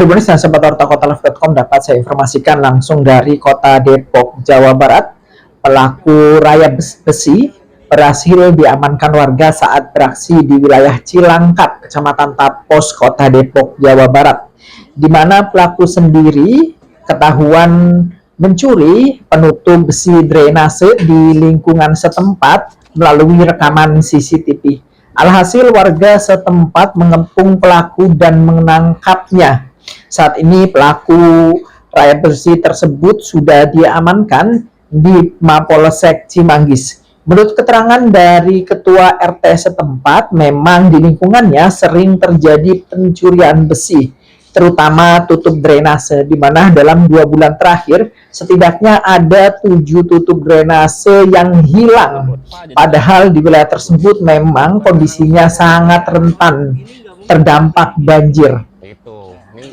Tribunis dan Sobat Harta Kota Live.com dapat saya informasikan langsung dari kota Depok, Jawa Barat. Pelaku raya besi berhasil diamankan warga saat beraksi di wilayah Cilangkap, Kecamatan Tapos, Kota Depok, Jawa Barat, di mana pelaku sendiri ketahuan mencuri penutup besi drainase di lingkungan setempat melalui rekaman CCTV. Alhasil warga setempat mengepung pelaku dan menangkapnya. Saat ini pelaku raya besi tersebut sudah diamankan di Mapolsek Cimanggis. Menurut keterangan dari ketua RT setempat, memang di lingkungannya sering terjadi pencurian besi, terutama tutup drainase, di mana dalam 2 bulan terakhir setidaknya ada 7 tutup drainase yang hilang. Padahal di wilayah tersebut memang kondisinya sangat rentan terdampak banjir.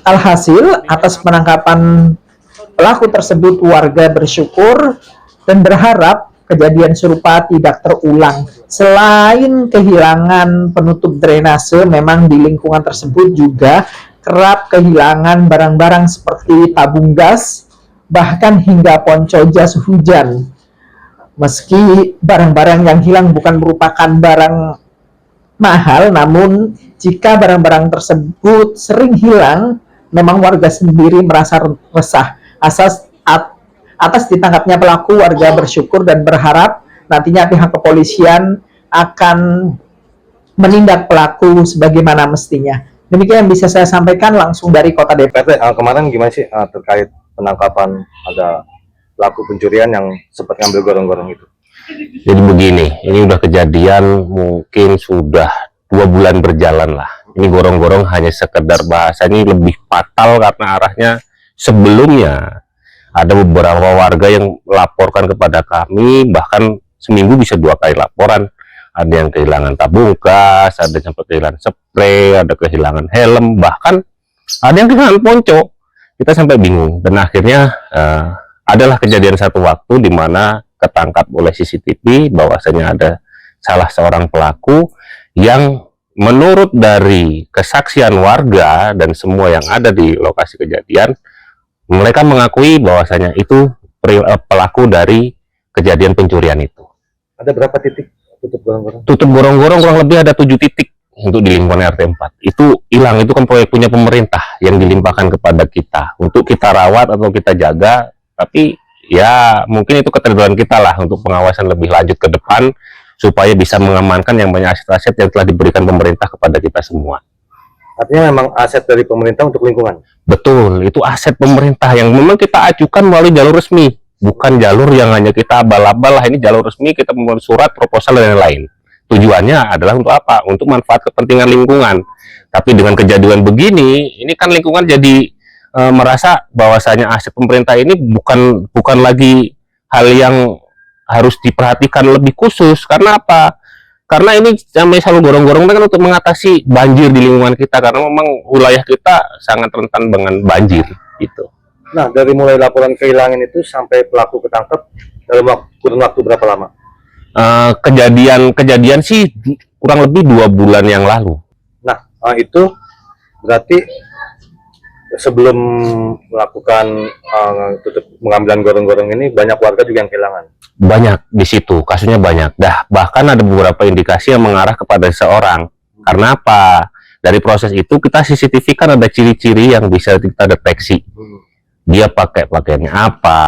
Alhasil, atas penangkapan pelaku tersebut, warga bersyukur dan berharap kejadian serupa tidak terulang. Selain kehilangan penutup drainase, memang di lingkungan tersebut juga kerap kehilangan barang-barang seperti tabung gas, bahkan hingga ponco jas hujan. Meski barang-barang yang hilang bukan merupakan barang mahal, namun jika barang-barang tersebut sering hilang, memang warga sendiri merasa resah. Atas ditangkapnya pelaku, warga bersyukur dan berharap nantinya pihak kepolisian akan menindak pelaku sebagaimana mestinya. Demikian yang bisa saya sampaikan langsung dari Kota Depok. Kemarin gimana sih terkait penangkapan ada pelaku pencurian yang sempat ngambil gorong-gorong itu? Jadi begini, ini udah kejadian mungkin sudah 2 bulan berjalan lah. Ini gorong-gorong hanya sekedar bahasa, ini lebih fatal karena arahnya sebelumnya ada beberapa warga yang melaporkan kepada kami, bahkan seminggu bisa 2 kali laporan. Ada yang kehilangan tabung gas, ada yang sempat kehilangan spray, ada kehilangan helm, bahkan ada yang kehilangan ponco. Kita sampai bingung, dan akhirnya adalah kejadian satu waktu di mana ketangkap oleh CCTV bahwasanya ada salah seorang pelaku yang menurut dari kesaksian warga dan semua yang ada di lokasi kejadian, mereka mengakui bahwasanya itu pelaku dari kejadian pencurian itu. Ada berapa titik tutup gorong-gorong? Tutup gorong-gorong kurang lebih ada 7 titik untuk di lingkungan RT 4. Itu hilang, itu kan proyek punya pemerintah yang dilimpahkan kepada kita untuk kita rawat atau kita jaga, tapi ya mungkin itu keterlibatan kita lah untuk pengawasan lebih lanjut ke depan supaya bisa mengamankan yang banyak aset-aset yang telah diberikan pemerintah kepada kita semua. Artinya memang aset dari pemerintah untuk lingkungan? Betul, itu aset pemerintah yang memang kita ajukan melalui jalur resmi, bukan jalur yang hanya kita abal-abal lah. Ini jalur resmi, kita membuat surat, proposal, dan lain-lain. Tujuannya adalah untuk apa? Untuk manfaat kepentingan lingkungan. Tapi dengan kejadian begini, ini kan lingkungan jadi merasa bahwasanya aset pemerintah ini bukan lagi hal yang harus diperhatikan lebih khusus. Karena apa? Karena ini namanya selalu gorong-gorong kan untuk mengatasi banjir di lingkungan kita, karena memang wilayah kita sangat rentan dengan banjir gitu. Nah, dari mulai laporan kehilangan itu sampai pelaku ketangkep dalam kurun waktu berapa lama? Kejadian sih kurang lebih 2 bulan yang lalu. Nah, itu berarti sebelum melakukan tutup pengambilan gorong-gorong ini banyak warga juga yang kehilangan. Banyak di situ, kasusnya banyak. Bahkan ada beberapa indikasi yang mengarah kepada seseorang. Karena apa? Dari proses itu kita CCTV kan ada ciri-ciri yang bisa kita deteksi. Dia pakai pakaiannya apa,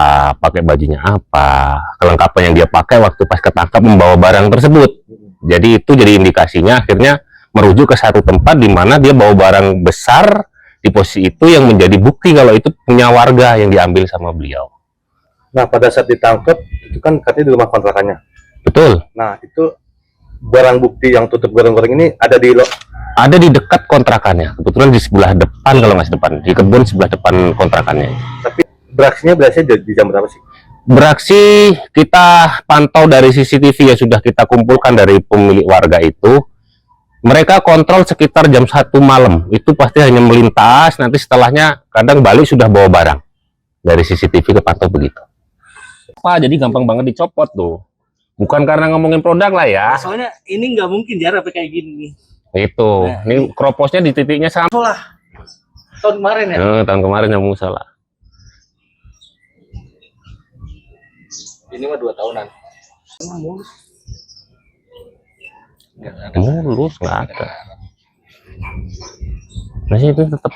pakai bajunya apa, kelengkapan yang dia pakai waktu pas ketangkap membawa barang tersebut. Jadi itu jadi indikasinya akhirnya merujuk ke satu tempat di mana dia bawa barang besar di posisi itu yang menjadi bukti kalau itu punya warga yang diambil sama beliau. Nah, pada saat ditangkap itu kan katanya di rumah kontrakannya. Betul. Nah, itu barang bukti yang tutup gorong-gorong ini ada di dekat kontrakannya. Kebetulan di sebelah depan, kalau nggak depan, di kebun sebelah depan kontrakannya. Tapi beraksinya biasanya di jam berapa sih? Beraksi kita pantau dari CCTV yang sudah kita kumpulkan dari pemilik warga itu. Mereka kontrol sekitar jam 1 malam. Itu pasti hanya melintas, nanti setelahnya kadang balik sudah bawa barang. Dari CCTV kepantau begitu. Pak, jadi gampang banget dicopot tuh. Bukan karena ngomongin produk lah ya. Soalnya ini nggak mungkin jarak kayak gini nih. Itu, ini kroposnya di titiknya sama. Lah. Tahun kemarin ya? Tahun kemarin yang salah. Ini mah 2 tahunan. Mulus nggak ada. Masih itu tetap